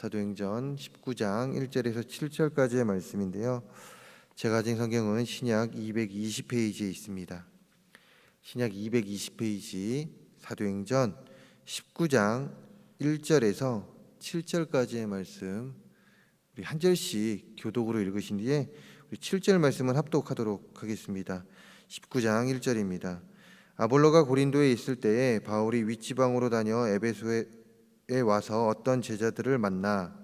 사도행전 19장 1절에서 7절까지의 말씀인데요. 제가 가진 성경은 신약 220페이지에 있습니다. 신약 220페이지 사도행전 19장 1절에서 7절까지의 말씀 우리 한 절씩 교독으로 읽으신 뒤에 우리 7절 말씀을 합독하도록 하겠습니다. 19장 1절입니다. 아볼로가 고린도에 있을 때에 바울이 윗지방으로 다녀 에베소에 와서 어떤 제자들을 만나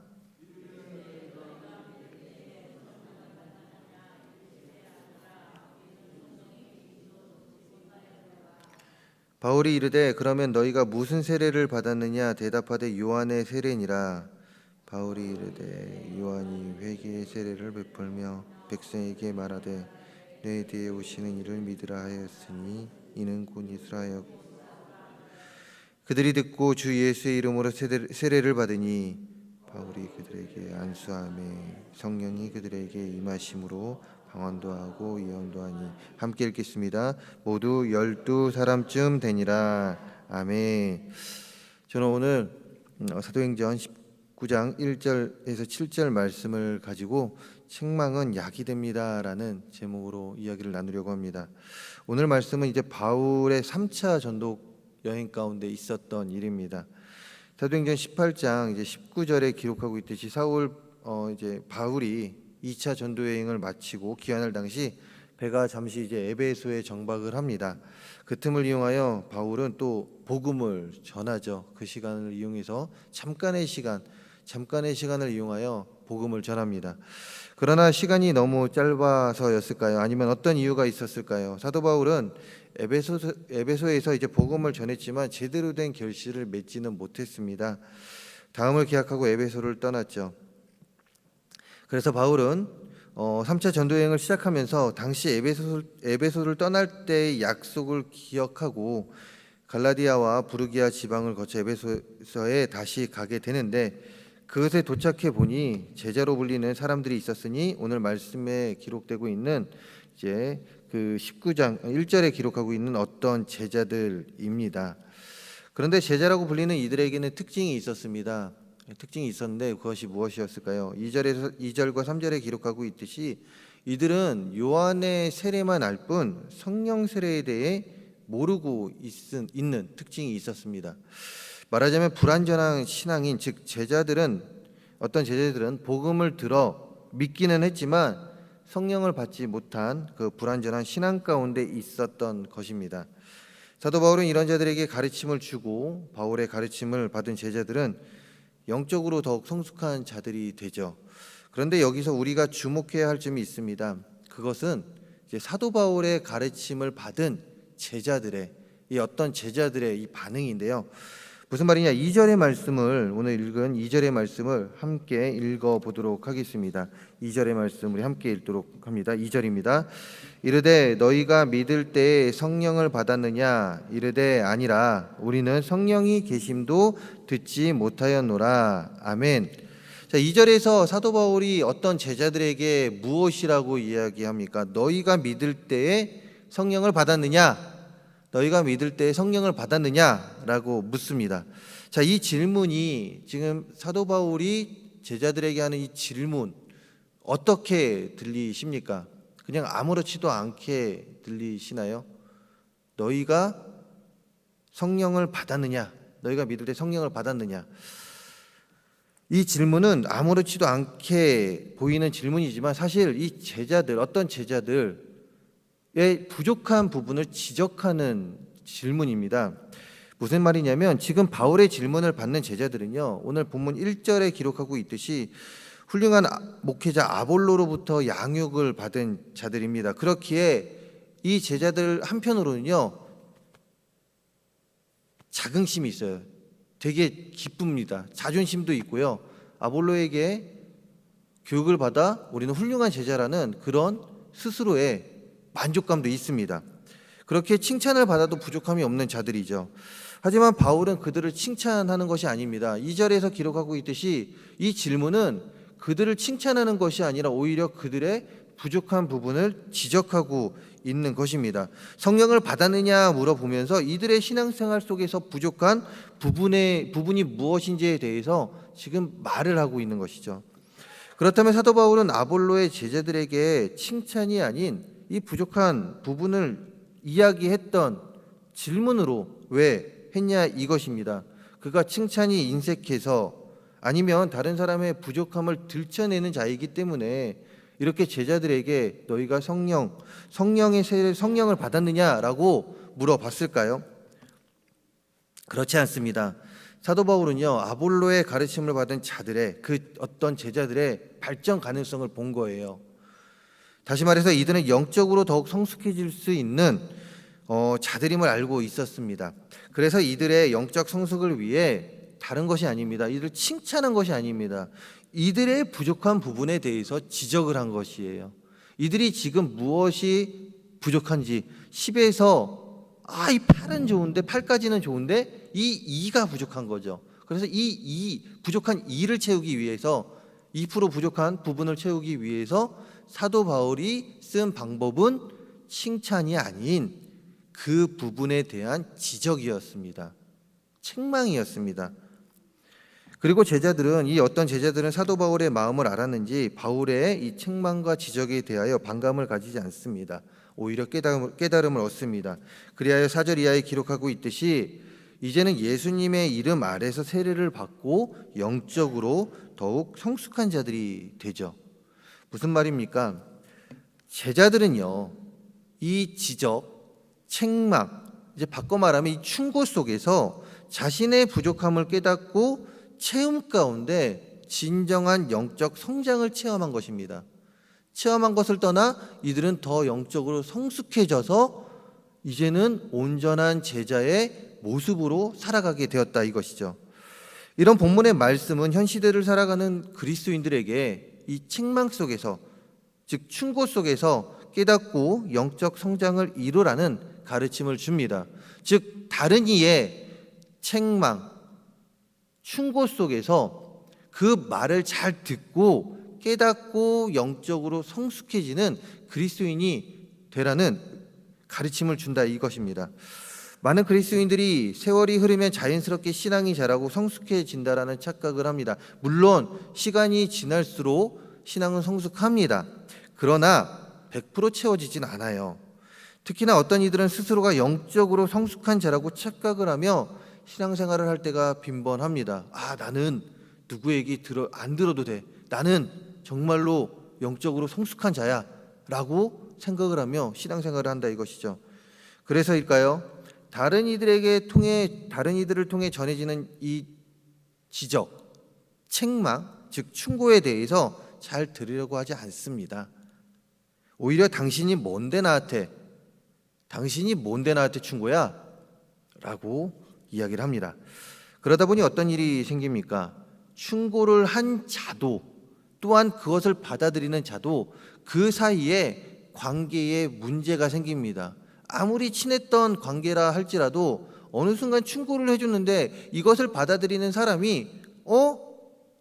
바울이 이르되 그러면 너희가 무슨 세례를 받았느냐 대답하되 요한의 세례니라. 바울이 이르되 요한이 회개의 세례를 베풀며 백성에게 말하되 내 뒤에 오시는 이를 믿으라 하였으니 이는 곧 이스라엘. 그들이 듣고 주 예수의 이름으로 세례를 받으니 바울이 그들에게 안수하매 성령이 그들에게 임하심으로 방언도 하고 예언도 하니. 함께 읽겠습니다. 모두 12사람쯤 되니라. 아멘. 저는 오늘 사도행전 19장 1절에서 7절 말씀을 가지고 책망은 약이 됩니다라는 제목으로 이야기를 나누려고 합니다. 오늘 말씀은 이제 바울의 3차 전도 여행 가운데 있었던 일입니다. 사도행전 18장 이제 19절에 기록하고 있듯이 이제 바울이 2차 전도 여행을 마치고 귀환할 당시 배가 잠시 이제 에베소에 정박을 합니다. 그 틈을 이용하여 바울은 또 복음을 전하죠. 그 시간을 이용해서 잠깐의 시간을 이용하여 복음을 전합니다. 그러나 시간이 너무 짧아서였을까요? 아니면 어떤 이유가 있었을까요? 사도 바울은 에베소에서 이제 복음을 전했지만 제대로 된 결실을 맺지는 못했습니다. 다음을 기약하고 에베소를 떠났죠. 그래서 바울은 3차 전도여행을 시작하면서 당시 에베소를 떠날 때의 약속을 기억하고 갈라디아와 부르기아 지방을 거쳐 에베소에 다시 가게 되는데 그것에 도착해 보니 제자로 불리는 사람들이 있었으니 오늘 말씀에 기록되고 있는 이제 그 19장 1절에 기록하고 있는 어떤 제자들입니다. 그런데 제자라고 불리는 이들에게는 특징이 있었습니다. 특징이 있었는데 그것이 무엇이었을까요? 2절과 3절에 기록하고 있듯이 이들은 요한의 세례만 알 뿐 성령 세례에 대해 모르고 있는 특징이 있었습니다. 말하자면 불완전한 신앙인 즉 어떤 제자들은 복음을 들어 믿기는 했지만 성령을 받지 못한 그 불완전한 신앙 가운데 있었던 것입니다. 사도 바울은 이런 자들에게 가르침을 주고 바울의 가르침을 받은 제자들은 영적으로 더욱 성숙한 자들이 되죠. 그런데 여기서 우리가 주목해야 할 점이 있습니다. 그것은 이제 사도 바울의 가르침을 받은 제자들의 어떤 제자들의 이 반응인데요. 무슨 말이냐? 2절의 말씀을 오늘 읽은 2절의 말씀을 함께 읽어보도록 하겠습니다. 2절의 말씀 우리 함께 읽도록 합니다. 2절입니다. 이르되 너희가 믿을 때에 성령을 받았느냐? 이르되 아니라 우리는 성령이 계심도 듣지 못하였노라. 아멘. 자, 2절에서 사도 바울이 어떤 제자들에게 무엇이라고 이야기합니까? 너희가 믿을 때에 성령을 받았느냐? 너희가 믿을 때 성령을 받았느냐라고 묻습니다. 자, 이 질문이 지금 사도 바울이 제자들에게 하는 이 질문 어떻게 들리십니까? 그냥 아무렇지도 않게 들리시나요? 너희가 성령을 받았느냐? 너희가 믿을 때 성령을 받았느냐? 이 질문은 아무렇지도 않게 보이는 질문이지만 사실 이 어떤 제자들의 부족한 부분을 지적하는 질문입니다. 무슨 말이냐면 지금 바울의 질문을 받는 제자들은요, 오늘 본문 1절에 기록하고 있듯이 훌륭한 목회자 아볼로로부터 양육을 받은 자들입니다. 그렇기에 이 제자들 한편으로는요 자긍심이 있어요. 되게 기쁩니다. 자존심도 있고요. 아볼로에게 교육을 받아 우리는 훌륭한 제자라는 그런 스스로의 만족감도 있습니다. 그렇게 칭찬을 받아도 부족함이 없는 자들이죠. 하지만 바울은 그들을 칭찬하는 것이 아닙니다. 2절에서 기록하고 있듯이 이 질문은 그들을 칭찬하는 것이 아니라 오히려 그들의 부족한 부분을 지적하고 있는 것입니다. 성령을 받았느냐 물어보면서 이들의 신앙생활 속에서 부족한 부분이 무엇인지에 대해서 지금 말을 하고 있는 것이죠. 그렇다면 사도 바울은 아볼로의 제자들에게 칭찬이 아닌 이 부족한 부분을 이야기했던 질문으로 왜 했냐 이것입니다. 그가 칭찬이 인색해서 아니면 다른 사람의 부족함을 들춰내는 자이기 때문에 이렇게 제자들에게 너희가 성령을 받았느냐라고 물어봤을까요? 그렇지 않습니다. 사도 바울은요, 아볼로의 가르침을 받은 자들의 그 어떤 제자들의 발전 가능성을 본 거예요. 다시 말해서 이들은 영적으로 더욱 성숙해질 수 있는 자들임을 알고 있었습니다. 그래서 이들의 영적 성숙을 위해 다른 것이 아닙니다. 이들을 칭찬한 것이 아닙니다. 이들의 부족한 부분에 대해서 지적을 한 것이에요. 이들이 지금 무엇이 부족한지 10에서 이 8은 좋은데 8까지는 좋은데 이 2가 부족한 거죠. 그래서 이 부족한 2를 채우기 위해서 2% 부족한 부분을 채우기 위해서 사도 바울이 쓴 방법은 칭찬이 아닌 그 부분에 대한 지적이었습니다. 책망이었습니다. 그리고 어떤 제자들은 사도 바울의 마음을 알았는지 바울의 이 책망과 지적에 대하여 반감을 가지지 않습니다. 오히려 깨달음을 얻습니다. 그리하여 4절 이하에 기록하고 있듯이 이제는 예수님의 이름 아래서 세례를 받고 영적으로 더욱 성숙한 자들이 되죠. 무슨 말입니까? 제자들은요, 이 지적, 책망, 이제 바꿔 말하면 이 충고 속에서 자신의 부족함을 깨닫고 체험 가운데 진정한 영적 성장을 체험한 것입니다. 체험한 것을 떠나 이들은 더 영적으로 성숙해져서 이제는 온전한 제자의 모습으로 살아가게 되었다 이것이죠. 이런 본문의 말씀은 현 시대를 살아가는 그리스도인들에게 이 책망 속에서, 즉 충고 속에서 깨닫고 영적 성장을 이루라는 가르침을 줍니다. 즉 다른 이의 책망, 충고 속에서 그 말을 잘 듣고 깨닫고 영적으로 성숙해지는 그리스도인이 되라는 가르침을 준다 이것입니다. 많은 그리스도인들이 세월이 흐르면 자연스럽게 신앙이 자라고 성숙해진다라는 착각을 합니다. 물론 시간이 지날수록 신앙은 성숙합니다. 그러나 100% 채워지진 않아요. 특히나 어떤 이들은 스스로가 영적으로 성숙한 자라고 착각을 하며 신앙생활을 할 때가 빈번합니다. 나는 누구 얘기 안 들어도 돼. 나는 정말로 영적으로 성숙한 자야 라고 생각을 하며 신앙생활을 한다 이것이죠. 그래서일까요? 다른 이들을 통해 전해지는 이 지적, 책망, 즉 충고에 대해서 잘 들으려고 하지 않습니다. 오히려 당신이 뭔데 나한테 충고야? 라고 이야기를 합니다. 그러다 보니 어떤 일이 생깁니까? 충고를 한 자도 또한 그것을 받아들이는 자도 그 사이에 관계에 문제가 생깁니다. 아무리 친했던 관계라 할지라도 어느 순간 충고를 해줬는데 이것을 받아들이는 사람이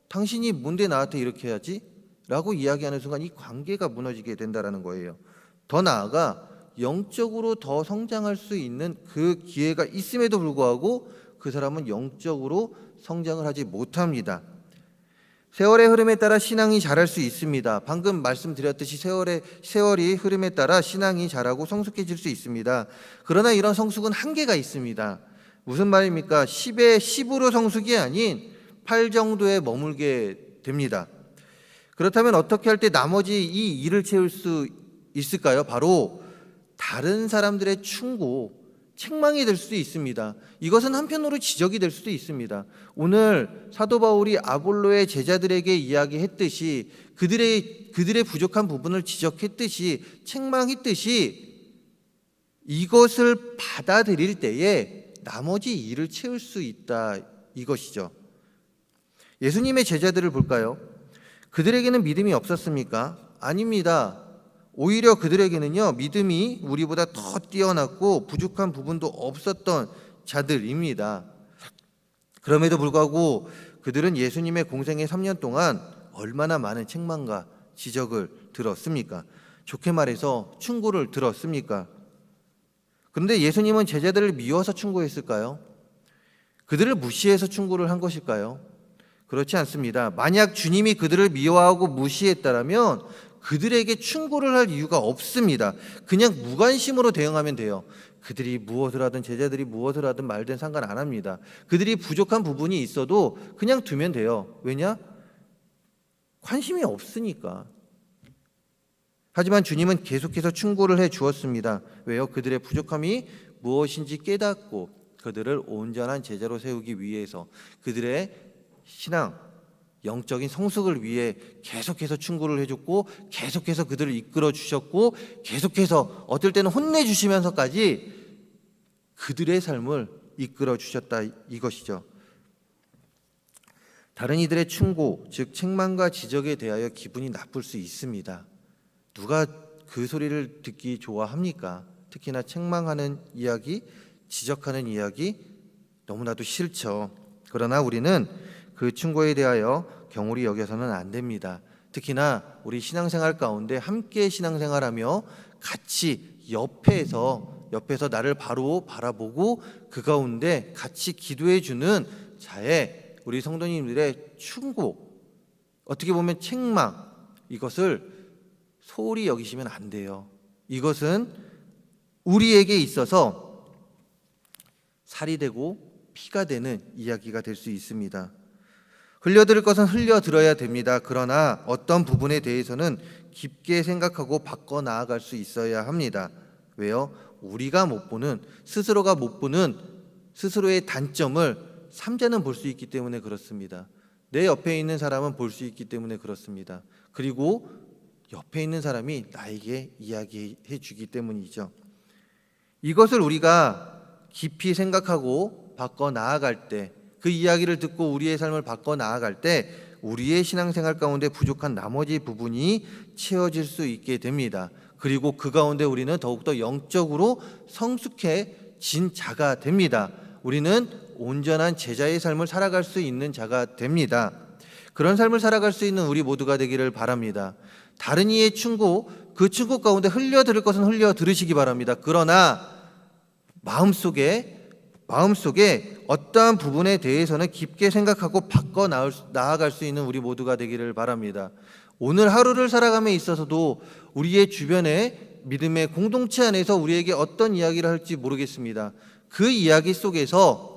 당신이 뭔데 나한테 이렇게 해야지? 라고 이야기하는 순간 이 관계가 무너지게 된다는 거예요. 더 나아가 영적으로 더 성장할 수 있는 그 기회가 있음에도 불구하고 그 사람은 영적으로 성장을 하지 못합니다. 세월의 흐름에 따라 신앙이 자랄 수 있습니다. 방금 말씀드렸듯이 세월이 흐름에 따라 신앙이 자라고 성숙해질 수 있습니다. 그러나 이런 성숙은 한계가 있습니다. 무슨 말입니까? 10에 10으로 성숙이 아닌 8 정도에 머물게 됩니다. 그렇다면 어떻게 할 때 나머지 이 일을 채울 수 있을까요? 바로 다른 사람들의 충고, 책망이 될 수도 있습니다. 이것은 한편으로 지적이 될 수도 있습니다. 오늘 사도 바울이 아볼로의 제자들에게 이야기했듯이 그들의 부족한 부분을 지적했듯이 책망했듯이 이것을 받아들일 때에 나머지 일을 채울 수 있다 이것이죠. 예수님의 제자들을 볼까요? 그들에게는 믿음이 없었습니까? 아닙니다. 오히려 그들에게는요, 믿음이 우리보다 더 뛰어났고 부족한 부분도 없었던 자들입니다. 그럼에도 불구하고 그들은 예수님의 공생의 3년 동안 얼마나 많은 책망과 지적을 들었습니까? 좋게 말해서 충고를 들었습니까? 그런데 예수님은 제자들을 미워서 충고했을까요? 그들을 무시해서 충고를 한 것일까요? 그렇지 않습니다. 만약 주님이 그들을 미워하고 무시했다라면 그들에게 충고를 할 이유가 없습니다. 그냥 무관심으로 대응하면 돼요. 그들이 무엇을 하든 제자들이 무엇을 하든 말든 상관 안 합니다. 그들이 부족한 부분이 있어도 그냥 두면 돼요. 왜냐? 관심이 없으니까. 하지만 주님은 계속해서 충고를 해 주었습니다. 왜요? 그들의 부족함이 무엇인지 깨닫고 그들을 온전한 제자로 세우기 위해서, 그들의 신앙, 영적인 성숙을 위해 계속해서 충고를 해줬고, 계속해서 그들을 이끌어 주셨고, 계속해서 어떨 때는 혼내주시면서까지 그들의 삶을 이끌어 주셨다, 이것이죠. 다른 이들의 충고, 즉 책망과 지적에 대하여 기분이 나쁠 수 있습니다. 누가 그 소리를 듣기 좋아합니까? 특히나 책망하는 이야기, 지적하는 이야기 너무나도 싫죠. 그러나 우리는 그 충고에 대하여 경홀히 여겨서는 안 됩니다. 특히나 우리 신앙생활 가운데 함께 신앙생활하며 같이 옆에서 나를 바로 바라보고 그 가운데 같이 기도해 주는 자의 우리 성도님들의 충고, 어떻게 보면 책망, 이것을 소홀히 여기시면 안 돼요. 이것은 우리에게 있어서 살이 되고 피가 되는 이야기가 될 수 있습니다. 흘려들을 것은 흘려들어야 됩니다. 그러나 어떤 부분에 대해서는 깊게 생각하고 바꿔 나아갈 수 있어야 합니다. 왜요? 우리가 못 보는, 스스로가 못 보는 스스로의 단점을 삼자는 볼 수 있기 때문에 그렇습니다. 내 옆에 있는 사람은 볼 수 있기 때문에 그렇습니다. 그리고 옆에 있는 사람이 나에게 이야기해 주기 때문이죠. 이것을 우리가 깊이 생각하고 바꿔 나아갈 때, 그 이야기를 듣고 우리의 삶을 바꿔 나아갈 때 우리의 신앙생활 가운데 부족한 나머지 부분이 채워질 수 있게 됩니다. 그리고 그 가운데 우리는 더욱더 영적으로 성숙해진 자가 됩니다. 우리는 온전한 제자의 삶을 살아갈 수 있는 자가 됩니다. 그런 삶을 살아갈 수 있는 우리 모두가 되기를 바랍니다. 다른 이의 충고, 그 충고 가운데 흘려들을 것은 흘려 들으시기 바랍니다. 그러나 마음속에 어떠한 부분에 대해서는 깊게 생각하고 바꿔 나아갈 수 있는 우리 모두가 되기를 바랍니다. 오늘 하루를 살아감에 있어서도 우리의 주변에 믿음의 공동체 안에서 우리에게 어떤 이야기를 할지 모르겠습니다. 그 이야기 속에서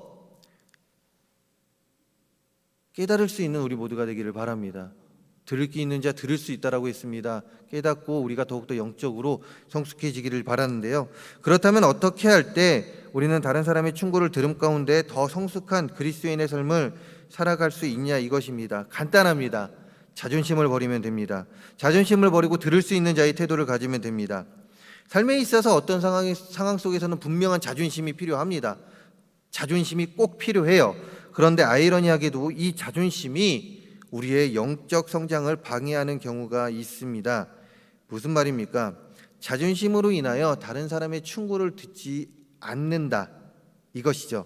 깨달을 수 있는 우리 모두가 되기를 바랍니다. 들을 귀 있는 자 들을 수 있다라고 했습니다. 깨닫고 우리가 더욱더 영적으로 성숙해지기를 바라는데요. 그렇다면 어떻게 할 때 우리는 다른 사람의 충고를 들음 가운데 더 성숙한 그리스도인의 삶을 살아갈 수 있냐, 이것입니다. 간단합니다. 자존심을 버리면 됩니다. 자존심을 버리고 들을 수 있는 자의 태도를 가지면 됩니다. 삶에 있어서 어떤 상황 속에서는 분명한 자존심이 필요합니다. 자존심이 꼭 필요해요. 그런데 아이러니하게도 이 자존심이 우리의 영적 성장을 방해하는 경우가 있습니다. 무슨 말입니까? 자존심으로 인하여 다른 사람의 충고를 듣지 않는다, 이것이죠.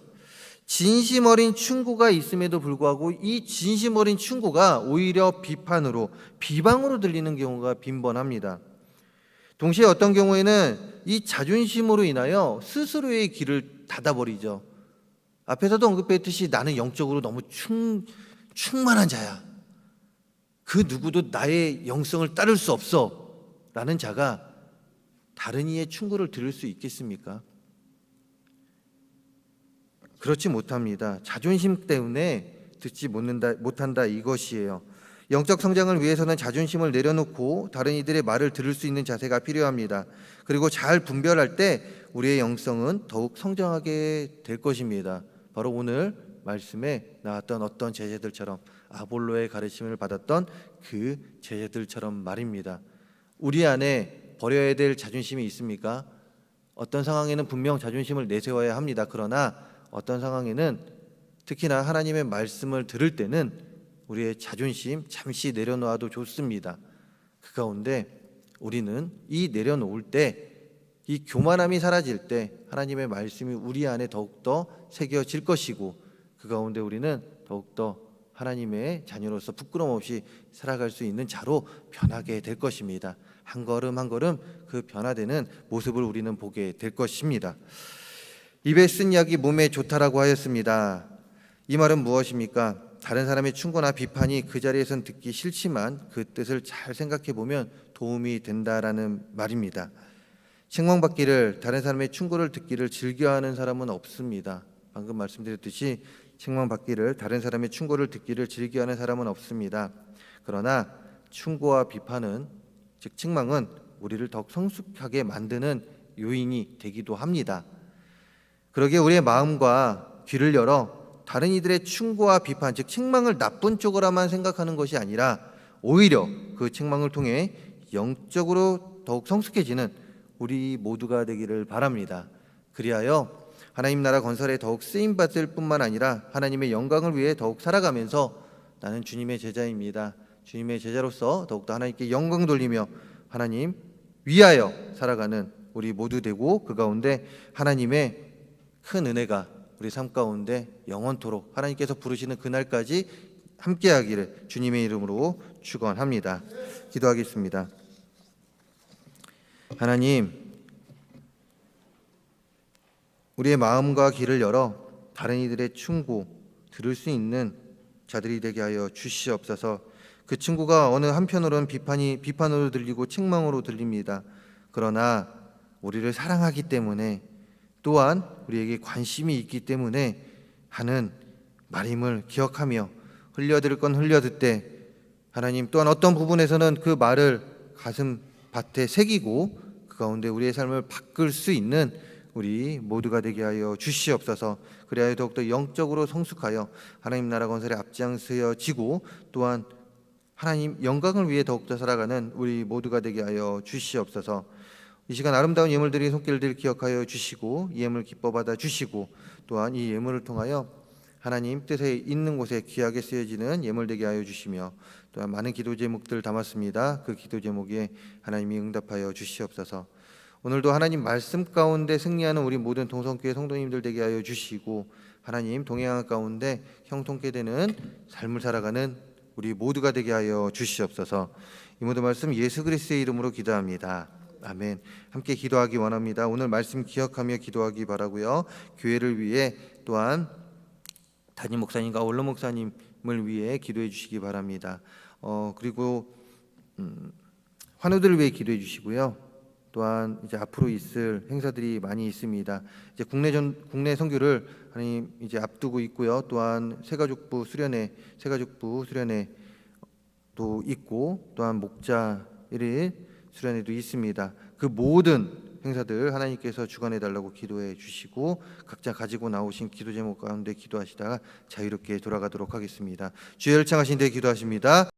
진심 어린 충고가 있음에도 불구하고 이 진심 어린 충고가 오히려 비방으로 들리는 경우가 빈번합니다. 동시에 어떤 경우에는 이 자존심으로 인하여 스스로의 길을 닫아버리죠. 앞에서도 언급했듯이 나는 영적으로 너무 충만한 자야. 그 누구도 나의 영성을 따를 수 없어 라는 자가 다른 이의 충고를 들을 수 있겠습니까? 그렇지 못합니다. 자존심 때문에 듣지 못한다, 이것이에요. 영적 성장을 위해서는 자존심을 내려놓고 다른 이들의 말을 들을 수 있는 자세가 필요합니다. 그리고 잘 분별할 때 우리의 영성은 더욱 성장하게 될 것입니다. 바로 오늘 말씀에 나왔던 어떤 제자들처럼, 아볼로의 가르침을 받았던 그 제자들처럼 말입니다. 우리 안에 버려야 될 자존심이 있습니까? 어떤 상황에는 분명 자존심을 내세워야 합니다. 그러나 어떤 상황에는, 특히나 하나님의 말씀을 들을 때는 우리의 자존심 잠시 내려놓아도 좋습니다. 그 가운데 우리는 이 내려놓을 때, 이 교만함이 사라질 때 하나님의 말씀이 우리 안에 더욱더 새겨질 것이고, 그 가운데 우리는 더욱더 하나님의 자녀로서 부끄럼 없이 살아갈 수 있는 자로 변하게 될 것입니다. 한 걸음 한 걸음 그 변화되는 모습을 우리는 보게 될 것입니다. 입에 쓴 약이 몸에 좋다라고 하였습니다. 이 말은 무엇입니까? 다른 사람의 충고나 비판이 그 자리에선 듣기 싫지만 그 뜻을 잘 생각해 보면 도움이 된다라는 말입니다. 책망받기를, 다른 사람의 충고를 듣기를 즐겨하는 사람은 없습니다. 방금 말씀드렸듯이 책망받기를, 다른 사람의 충고를 듣기를 즐겨하는 사람은 없습니다. 그러나 충고와 비판은, 즉 책망은 우리를 더욱 성숙하게 만드는 요인이 되기도 합니다. 그러기에 우리의 마음과 귀를 열어 다른 이들의 충고와 비판, 즉 책망을 나쁜 쪽으로만 생각하는 것이 아니라 오히려 그 책망을 통해 영적으로 더욱 성숙해지는 우리 모두가 되기를 바랍니다. 그리하여 하나님 나라 건설에 더욱 쓰임 받을 뿐만 아니라 하나님의 영광을 위해 더욱 살아가면서 나는 주님의 제자입니다. 주님의 제자로서 더욱더 하나님께 영광 돌리며 하나님 위하여 살아가는 우리 모두 되고, 그 가운데 하나님의 큰 은혜가 우리 삶 가운데 영원토록 하나님께서 부르시는 그날까지 함께하기를 주님의 이름으로 축원합니다. 기도하겠습니다. 하나님, 우리의 마음과 귀를 열어 다른 이들의 충고 들을 수 있는 자들이 되게 하여 주시옵소서. 그 충고가 어느 한편으로는 비판으로 들리고 책망으로 들립니다. 그러나 우리를 사랑하기 때문에, 또한 우리에게 관심이 있기 때문에 하는 말임을 기억하며 흘려들 건 흘려듣되, 하나님 또한 어떤 부분에서는 그 말을 가슴 밭에 새기고 그 가운데 우리의 삶을 바꿀 수 있는 우리 모두가 되게 하여 주시옵소서. 그리하여 더욱더 영적으로 성숙하여 하나님 나라 건설에 앞장서지고 또한 하나님 영광을 위해 더욱더 살아가는 우리 모두가 되게 하여 주시옵소서. 이 시간 아름다운 예물들이 손길들 기억하여 주시고 이 예물 기뻐 받아 주시고, 또한 이 예물을 통하여 하나님 뜻에 있는 곳에 귀하게 쓰여지는 예물 되게 하여 주시며, 또한 많은 기도 제목들 담았습니다. 그 기도 제목에 하나님이 응답하여 주시옵소서. 오늘도 하나님 말씀 가운데 승리하는 우리 모든 동성교회 성도님들 되게 하여 주시고, 하나님 동행하는 가운데 형통케 되는 삶을 살아가는 우리 모두가 되게 하여 주시옵소서. 이 모든 말씀 예수 그리스도의 이름으로 기도합니다. 아멘. 함께 기도하기 원합니다. 오늘 말씀 기억하며 기도하기 바라고요. 교회를 위해, 또한 담임 목사님과 원로 목사님을 위해 기도해 주시기 바랍니다. 그리고 환우들을 위해 기도해 주시고요. 또한 이제 앞으로 있을 행사들이 많이 있습니다. 이제 국내 선교를 하나님 이제 앞두고 있고요. 또한 새가족부 수련회도 있고, 또한 목자 1일 수련회도 있습니다. 그 모든 행사들 하나님께서 주관해 달라고 기도해 주시고, 각자 가지고 나오신 기도 제목 가운데 기도하시다가 자유롭게 돌아가도록 하겠습니다. 주의 열창하신 데 기도하십니다.